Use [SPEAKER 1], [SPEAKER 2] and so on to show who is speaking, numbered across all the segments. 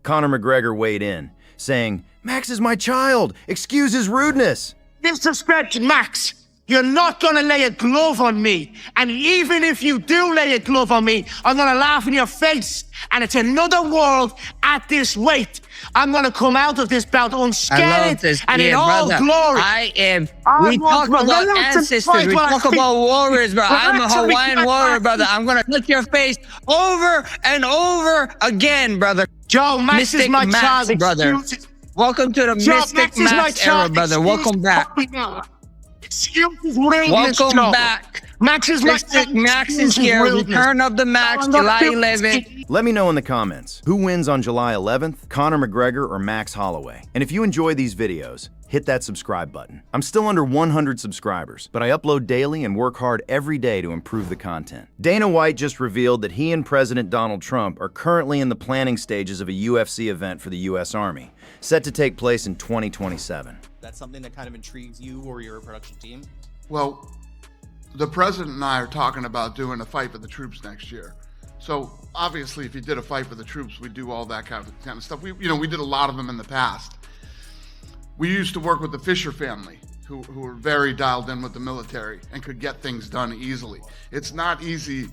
[SPEAKER 1] Conor McGregor weighed in, saying, "Max is my child. Excuse his rudeness."
[SPEAKER 2] Disrespect, Max. You're not gonna lay a glove on me. And even if you do lay a glove on me, I'm gonna laugh in your face. And it's another world at this weight. I'm gonna come out of this bout unscathed and in all glory.
[SPEAKER 3] We talk about ancestors, we talk about warriors, bro. I'm a Hawaiian warrior, brother. I'm gonna touch your face over and over again, brother.
[SPEAKER 2] Joe, Max is my child,
[SPEAKER 3] brother. Welcome to the Mystic Max era, brother. Welcome back. Welcome back.
[SPEAKER 2] Max is
[SPEAKER 3] here. Return of the Max, July 11th.
[SPEAKER 1] Let me know in the comments, who wins on July 11th, Conor McGregor or Max Holloway? And if you enjoy these videos, hit that subscribe button. I'm still under 100 subscribers, but I upload daily and work hard every day to improve the content. Dana White just revealed that he and President Donald Trump are currently in the planning stages of a UFC event for the US Army, set to take place in 2027.
[SPEAKER 4] That's something that kind of intrigues you or your production team?
[SPEAKER 5] Well, the president and I are talking about doing a fight for the troops next year. So obviously, if you did a fight for the troops, we do all that kind of stuff. We did a lot of them in the past. We used to work with the Fisher family, who were very dialed in with the military and could get things done easily. It's not easy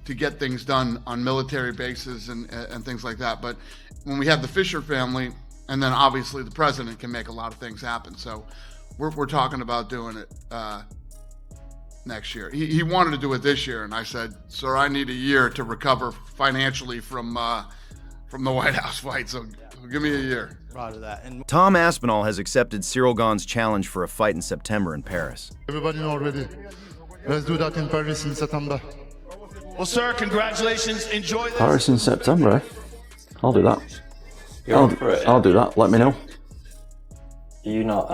[SPEAKER 5] to get things done on military bases and things like that. But when we have the Fisher family, and then obviously the president can make a lot of things happen. So we're talking about doing it next year. He wanted to do it this year, and I said, "Sir, I need a year to recover financially from the White House fight. So give me a year."
[SPEAKER 4] Proud of that. And
[SPEAKER 1] Tom Aspinall has accepted Ciryl Gane's challenge for a fight in September in Paris.
[SPEAKER 6] Everybody know already. Let's do that in Paris in September.
[SPEAKER 7] Well, sir, congratulations. Enjoy this.
[SPEAKER 8] Paris in September, eh? I'll do that. I'll do that. Let me know.
[SPEAKER 9] You're not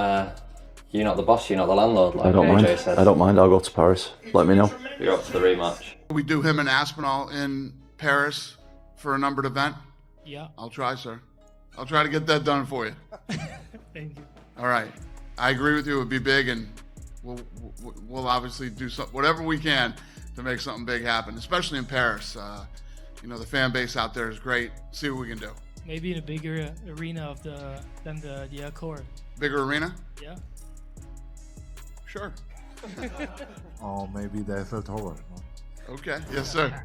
[SPEAKER 9] the boss. You're not the landlord. Like
[SPEAKER 8] I don't
[SPEAKER 9] AJ
[SPEAKER 8] mind.
[SPEAKER 9] said.
[SPEAKER 8] I don't mind. I'll go to Paris. Let me know.
[SPEAKER 9] You're up for the rematch.
[SPEAKER 5] We do him and Aspinall in Paris for a numbered event.
[SPEAKER 10] Yeah.
[SPEAKER 5] I'll try, sir. I'll try to get that done for you.
[SPEAKER 10] Thank you.
[SPEAKER 5] All right. I agree with you. It would be big, and we'll obviously do whatever we can to make something big happen, especially in Paris. The fan base out there is great. See what we can do.
[SPEAKER 10] Maybe in a bigger arena than the Accord.
[SPEAKER 5] Bigger arena?
[SPEAKER 10] Yeah.
[SPEAKER 5] Sure.
[SPEAKER 6] Oh, maybe the Eiffel Tower.
[SPEAKER 5] Okay. Yes, sir.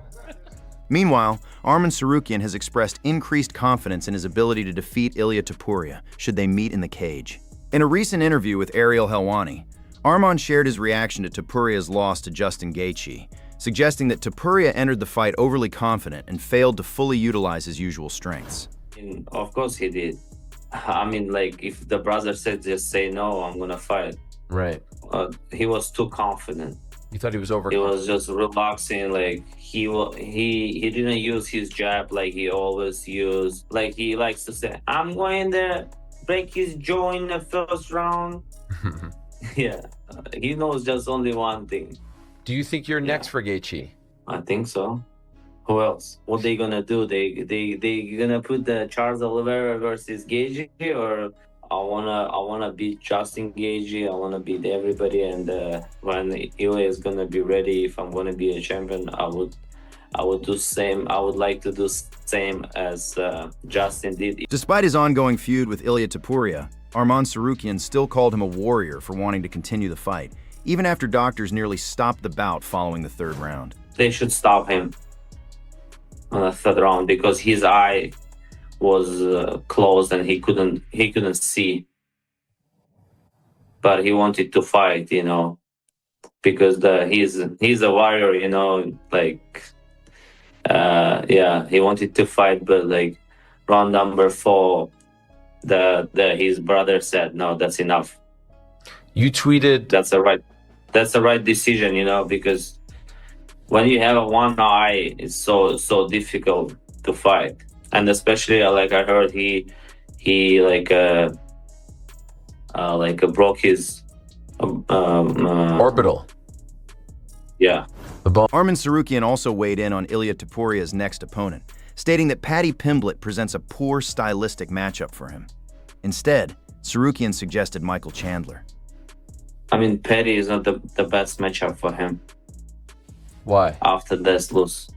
[SPEAKER 1] Meanwhile, Arman Tsarukyan has expressed increased confidence in his ability to defeat Ilia Topuria should they meet in the cage. In a recent interview with Ariel Helwani, Arman shared his reaction to Topuria's loss to Justin Gaethje, suggesting that Topuria entered the fight overly confident and failed to fully utilize his usual strengths.
[SPEAKER 9] Of course he did. I mean, like, if the brother said just say no, I'm gonna fight.
[SPEAKER 11] Right.
[SPEAKER 9] He was too confident.
[SPEAKER 11] You thought he was over?
[SPEAKER 9] He was just relaxing. Like he didn't use his jab like he always used. Like he likes to say, "I'm going to break his jaw in the first round." Yeah, he knows just only one thing.
[SPEAKER 11] Do you think you're next for Gaethje?
[SPEAKER 9] I think so. Who else? What they gonna do? They gonna put the Charles Oliveira versus Gaethje, or I wanna beat Justin Gaethje. I wanna beat everybody, and when Ilia is gonna be ready, if I'm gonna be a champion, I would do same. I would like to do same as Justin did.
[SPEAKER 1] Despite his ongoing feud with Ilia Topuria, Arman Tsarukyan still called him a warrior for wanting to continue the fight, even after doctors nearly stopped the bout following the third round.
[SPEAKER 9] They should stop him on the third round because his eye was closed and he couldn't see. But he wanted to fight, because he's a warrior, like he wanted to fight, but like round number 4, his brother said no, that's enough.
[SPEAKER 11] You tweeted
[SPEAKER 9] that's the right decision, because when you have one eye, it's so difficult to fight. And especially, like I heard, he broke his
[SPEAKER 11] orbital.
[SPEAKER 9] Yeah.
[SPEAKER 1] Arman Tsarukyan also weighed in on Ilia Topuria's next opponent, stating that Paddy Pimblett presents a poor stylistic matchup for him. Instead, Tsarukyan suggested Michael Chandler.
[SPEAKER 9] I mean, Paddy is not the best matchup for him.
[SPEAKER 11] Why?
[SPEAKER 9] After this loss.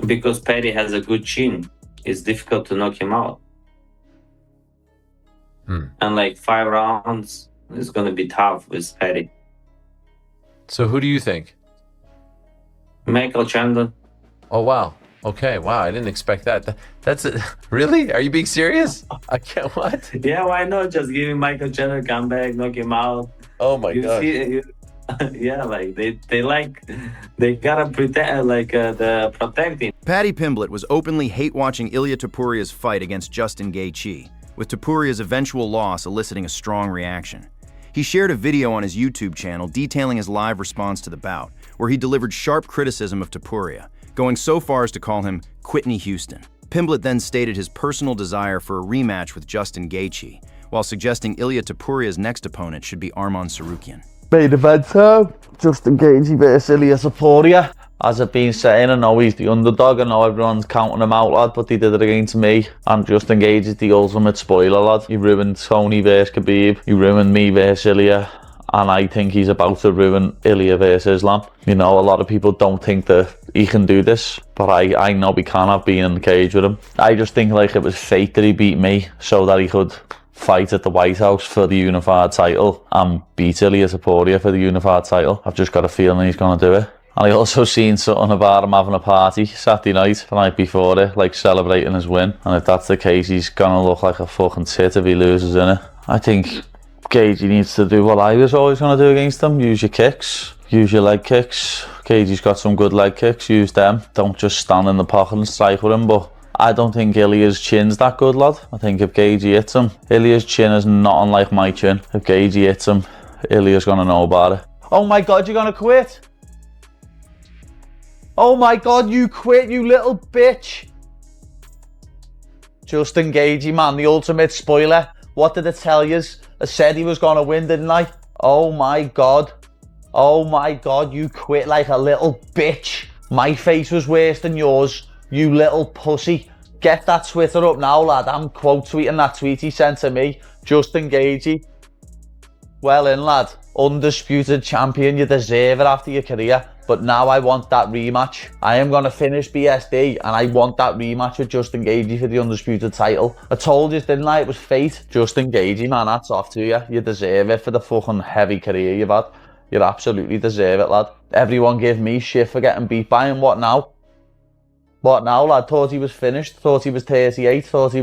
[SPEAKER 9] Because Paddy has a good chin. it's difficult to knock him out. And like 5 rounds is gonna be tough with Paddy.
[SPEAKER 11] So who do you think?
[SPEAKER 9] Michael Chandler.
[SPEAKER 11] Oh wow. Okay. Wow. I didn't expect that. That's it. Really? Are you being serious? I can't. What?
[SPEAKER 9] Yeah, why not? Just give him Michael Chandler, come back, knock him out.
[SPEAKER 11] Oh my god.
[SPEAKER 9] Yeah, like they gotta protect, like the protecting.
[SPEAKER 1] Paddy Pimblett was openly hate-watching Ilia Topuria's fight against Justin Gaethje, with Topuria's eventual loss eliciting a strong reaction. He shared a video on his YouTube channel detailing his live response to the bout, where he delivered sharp criticism of Topuria, going so far as to call him Whitney Houston. Pimblett then stated his personal desire for a rematch with Justin Gaethje, while suggesting Ilia Topuria's next opponent should be Arman Tsarukyan.
[SPEAKER 8] Main event time, Justin Gaethje versus Ilia Topuria. As I've been saying, I know he's the underdog, I know everyone's counting him out, lad, but he did it against me. And Justin Gaethje is the ultimate spoiler, lad. He ruined Tony versus Khabib, he ruined me versus Ilia, and I think he's about to ruin Ilia versus Islam. You know, a lot of people don't think that he can do this, but I know he can. I've been in the cage with him. I just think like it was fate that he beat me so that he could fight at the White House for the unified title and beat Ilia Topuria for the unified title. I've just got a feeling he's going to do it. And I also seen something about him having a party Saturday night, the night before it, like celebrating his win. And if that's the case, he's going to look like a fucking tit if he loses in it. I think Gaethje needs to do what I was always going to do against him. Use your kicks. Use your leg kicks. Gaethje's got some good leg kicks. Use them. Don't just stand in the pocket and strike with him. But I don't think Ilia's chin's that good, lad. I think if Gaethje hits him, Ilia's chin is not unlike my chin. If Gaethje hits him, Ilia's going to know about it. Oh my God, you're going to quit? Oh my God, you quit, you little bitch. Justin Gaethje, man, the ultimate spoiler. What did it tell yous? I said he was going to win, didn't I? Oh my God. Oh my God, you quit like a little bitch. My face was worse than yours, you little pussy. Get that Twitter up now, lad. I'm quote tweeting that tweet he sent to me. Justin Gaethje. Well in, lad. Undisputed champion, you deserve it after your career. But now I want that rematch. I am going to finish BSD and I want that rematch with Justin Gaethje for the undisputed title. I told you, didn't I? It was fate. Justin Gaethje, man, that's off to you. You deserve it for the fucking heavy career you've had. You absolutely deserve it, lad. Everyone gave me shit for getting beat by him. What now? What now, lad? Thought he was finished. Thought he was 38. Thought he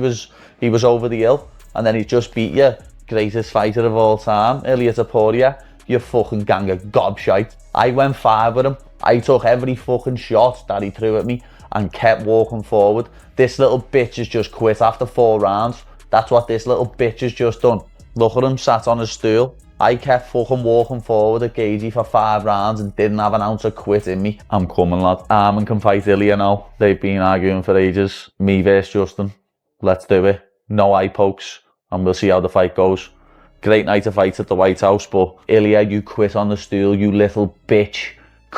[SPEAKER 8] was over the hill. And then he just beat you. Greatest fighter of all time, Ilia Topuria. You fucking gang of gobshite. I went 5 with him. I took every fucking shot that he threw at me and kept walking forward. This little bitch has just quit after 4 rounds. That's what this little bitch has just done. Look at him, sat on his stool. I kept fucking walking forward at Gaethje for 5 rounds and didn't have an ounce of quit in me. I'm coming, lad. Arman can fight Ilia now. They've been arguing for ages. Me versus Justin. Let's do it. No eye pokes. And we'll see how the fight goes. Great night to fight at the White House, but Ilia, you quit on the stool, you little bitch.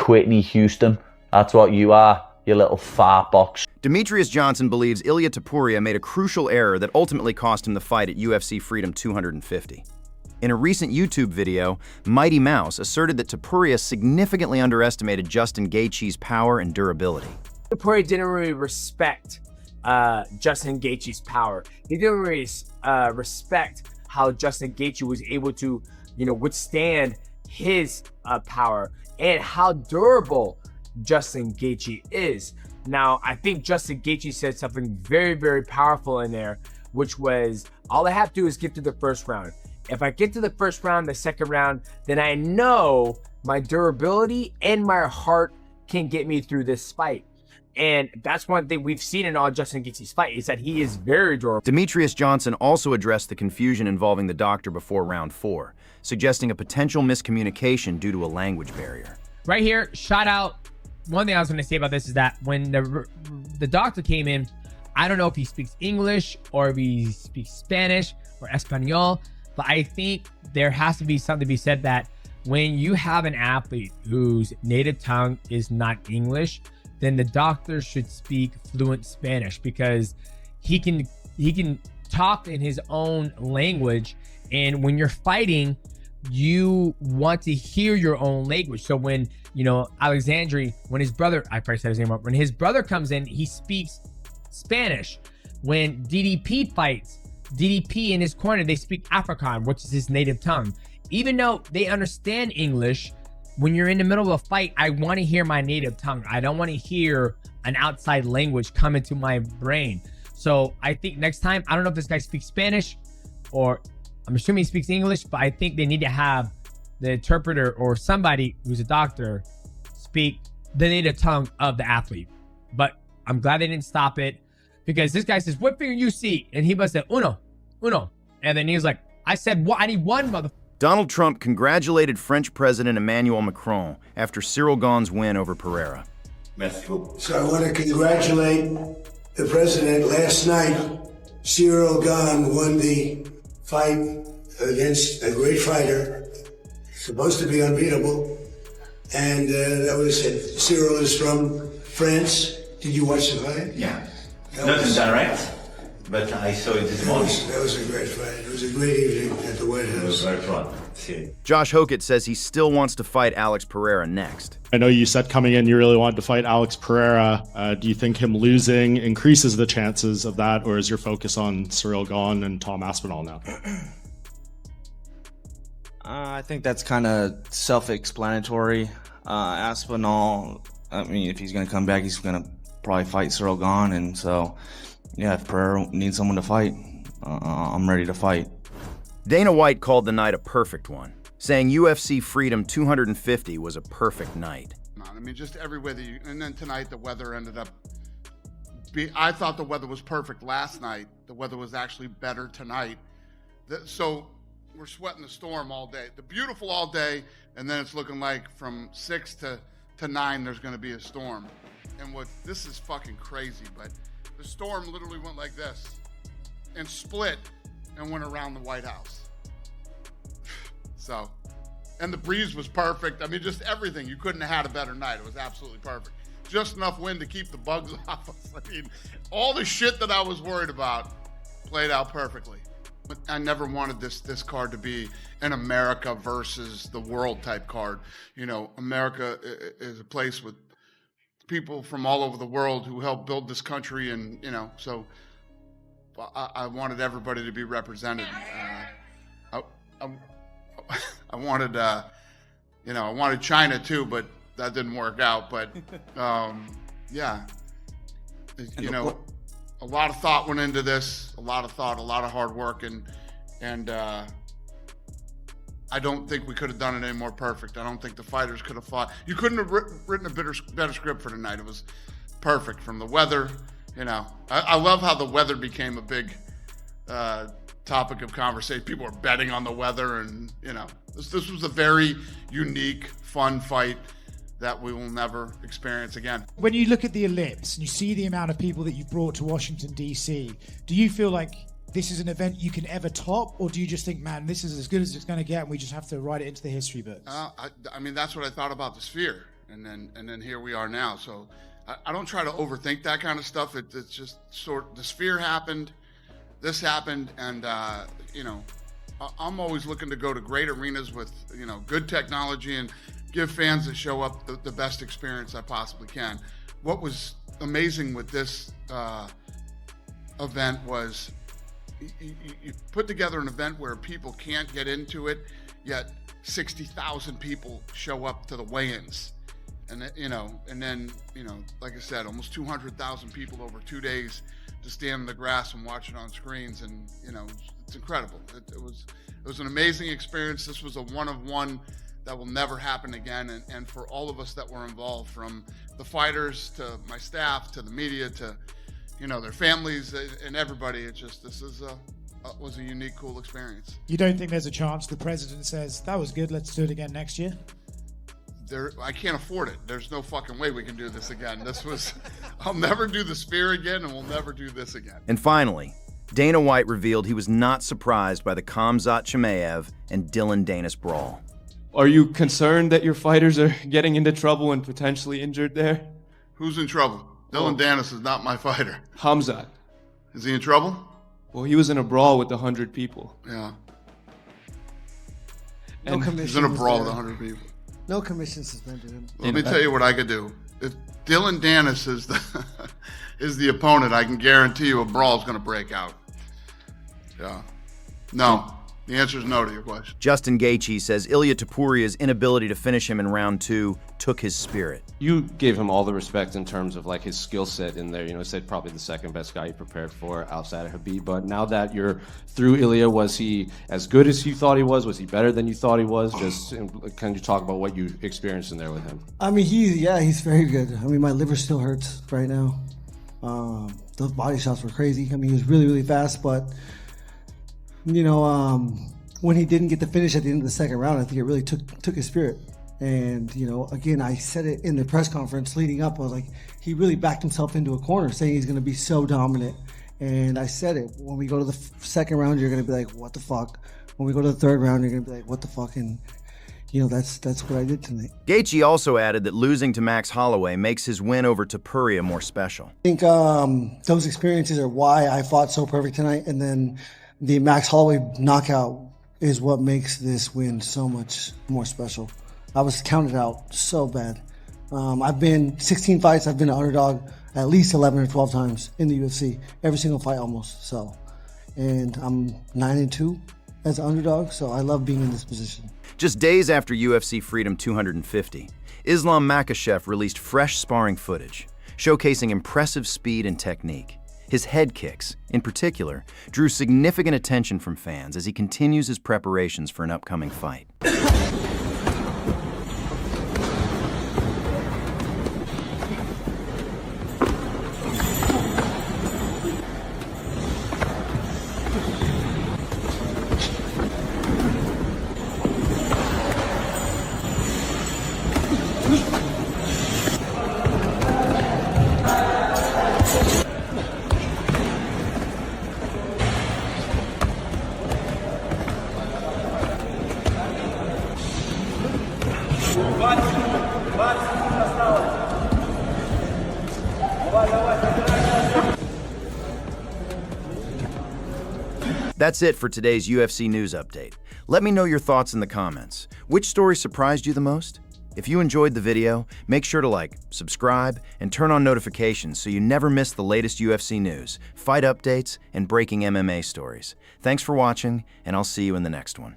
[SPEAKER 8] Whitney Houston. That's what you are, you little fart box.
[SPEAKER 1] Demetrious Johnson believes Ilia Topuria made a crucial error that ultimately cost him the fight at UFC Freedom 250. In a recent YouTube video, Mighty Mouse asserted that Topuria significantly underestimated Justin Gaethje's power and durability.
[SPEAKER 12] Topuria didn't really respect Justin Gaethje's power. He didn't really respect how Justin Gaethje was able to, withstand his power and how durable Justin Gaethje is. Now, I think Justin Gaethje said something very, very powerful in there, which was, all I have to do is get to the first round. If I get to the first round, the second round, then I know my durability and my heart can get me through this fight. And that's one thing we've seen in all Justin Gaethje's fight, is that he is very durable.
[SPEAKER 1] Demetrious Johnson also addressed the confusion involving the doctor before round 4, suggesting a potential miscommunication due to a language barrier.
[SPEAKER 10] Right here, shout out. One thing I was going to say about this is that when the doctor came in, I don't know if he speaks English or if he speaks Spanish or Espanol, but I think there has to be something to be said that when you have an athlete whose native tongue is not English, then the doctor should speak fluent Spanish, because he can talk in his own language. And when you're fighting, you want to hear your own language. So when, Alexandre, when his brother, I probably said his name wrong, when his brother comes in, he speaks Spanish. When DDP fights, DDP in his corner, they speak Afrikaans, which is his native tongue. Even though they understand English, when you're in the middle of a fight, I want to hear my native tongue. I don't want to hear an outside language come into my brain. So I think next time, I don't know if this guy speaks Spanish or I'm assuming he speaks English, but I think they need to have the interpreter or somebody who's a doctor speak the native tongue of the athlete. But I'm glad they didn't stop it, because this guy says, what finger you see? And he must say, uno. And then he was like, I said, what? I need one, mother.
[SPEAKER 1] Donald Trump congratulated French President Emmanuel Macron after Ciryl Gane's win over Pereira.
[SPEAKER 13] So I want to congratulate the president. Last night, Ciryl Gane won the fight against a great fighter, supposed to be unbeatable. And that was it. Ciryl is from France. Did you watch the fight?
[SPEAKER 14] Yeah. Not in direct, but I saw it this morning.
[SPEAKER 13] That was a great fight. It was a great evening at the White House.
[SPEAKER 14] It was very fun. See.
[SPEAKER 1] Josh Hokit says he still wants to fight Alex Pereira next.
[SPEAKER 15] I know you said coming in you really wanted to fight Alex Pereira. Do you think him losing increases the chances of that, or is your focus on Ciryl Gane and Tom Aspinall now?
[SPEAKER 4] I think that's kind of self-explanatory. Aspinall, I mean, if he's going to come back, he's going to probably fight Ciryl Gane. And so, yeah, if Pereira needs someone to fight, I'm ready to fight.
[SPEAKER 1] Dana White called the night a perfect one, saying UFC Freedom 250 was a perfect night.
[SPEAKER 5] I mean, just every way that you, and then tonight the weather ended up I thought the weather was perfect last night. The weather was actually better tonight. So we're sweating the storm all day. The beautiful all day, and then it's looking like from 6 to 9 there's going to be a storm. And this is fucking crazy, but the storm literally went like this and split and went around the White House. So, and the breeze was perfect. I mean, just everything. You couldn't have had a better night. It was absolutely perfect. Just enough wind to keep the bugs off us. I mean, all the shit that I was worried about played out perfectly. But I never wanted this card to be an America versus the world type card. You know, America is a place with people from all over the world who helped build this country, and you know, so I wanted everybody to be represented. I wanted, you know, I wanted China too, but that didn't work out. But yeah, you know, a lot of thought went into this. A lot of thought, a lot of hard work, and I don't think we could have done it any more perfect. I don't think the fighters could have fought. You couldn't have written a better script for tonight. It was perfect, from the weather. You know, I love how the weather became a big topic of conversation. People were betting on the weather, and you know, this was a very unique, fun fight that we will never experience again.
[SPEAKER 16] When you look at the ellipse and you see the amount of people that you've brought to Washington, D.C., do you feel like this is an event you can ever top, or do you just think, man, this is as good as it's going to get and we just have to write it into the history books?
[SPEAKER 5] I mean, that's what I thought about the Sphere, and then here we are now. So I don't try to overthink that kind of stuff. It's just the Sphere happened, this happened, and you know, I'm always looking to go to great arenas with, you know, good technology and give fans that show up the best experience I possibly can. What was amazing with this event was you put together an event where people can't get into it, yet 60,000 people show up to the weigh-ins. And you know, and then, you know, like I said, almost 200,000 people over 2 days to stand in the grass and watch it on screens, and you know, it's incredible. It was an amazing experience. This was a one-of-one that will never happen again, and for all of us that were involved, from the fighters to my staff to the media to, you know, their families and everybody, this was a unique, cool experience.
[SPEAKER 16] You don't think there's a chance the president says, that was good, let's do it again next year?
[SPEAKER 5] I can't afford it. There's no fucking way we can do this again. I'll never do the Sphere again, and we'll never do this again.
[SPEAKER 1] And finally, Dana White revealed he was not surprised by the Khamzat Chimaev and Dillon Danis brawl.
[SPEAKER 17] Are you concerned that your fighters are getting into trouble and potentially injured there?
[SPEAKER 5] Who's in trouble? Dillon Danis is not my fighter.
[SPEAKER 17] Khamzat.
[SPEAKER 5] Is he in trouble?
[SPEAKER 17] Well, he was in a brawl with 100 people.
[SPEAKER 5] Yeah.
[SPEAKER 17] And
[SPEAKER 5] he's in a brawl with 100 people.
[SPEAKER 18] No commission suspended him.
[SPEAKER 5] Let me tell you what I could do. If Dillon Danis is is the opponent, I can guarantee you a brawl is going to break out. Yeah. No. The answer is no to your question.
[SPEAKER 1] Justin Gaethje says Ilia Topuria's inability to finish him in round 2 took his spirit.
[SPEAKER 18] You gave him all the respect in terms of like his skill set in there. You know, said probably the second best guy you prepared for outside of Khabib. But now that you're through Ilia, was he as good as you thought he was? Was he better than you thought he was? Just can you talk about what you experienced in there with him?
[SPEAKER 19] I mean, he's very good. I mean, my liver still hurts right now. Those body shots were crazy. I mean, he was really, really fast, but you know, when he didn't get the finish at the end of the second round, I think it really took his spirit. And, you know, again, I said it in the press conference leading up. I was like, he really backed himself into a corner saying he's going to be so dominant. And I said it. When we go to the second round, you're going to be like, what the fuck? When we go to the third round, you're going to be like, what the fuck? And, you know, that's what I did tonight.
[SPEAKER 1] Gaethje also added that losing to Max Holloway makes his win over Topuria more special.
[SPEAKER 19] I think those experiences are why I fought so perfect tonight. And then the Max Holloway knockout is what makes this win so much more special. I was counted out so bad. I've been 16 fights. I've been an underdog at least 11 or 12 times in the UFC. Every single fight almost. So, and I'm 9-2 as an underdog. So I love being in this position.
[SPEAKER 1] Just days after UFC Freedom 250, Islam Makhachev released fresh sparring footage, showcasing impressive speed and technique. His head kicks, in particular, drew significant attention from fans as he continues his preparations for an upcoming fight. That's it for today's UFC News Update. Let me know your thoughts in the comments. Which story surprised you the most? If you enjoyed the video, make sure to like, subscribe, and turn on notifications so you never miss the latest UFC news, fight updates, and breaking MMA stories. Thanks for watching, and I'll see you in the next one.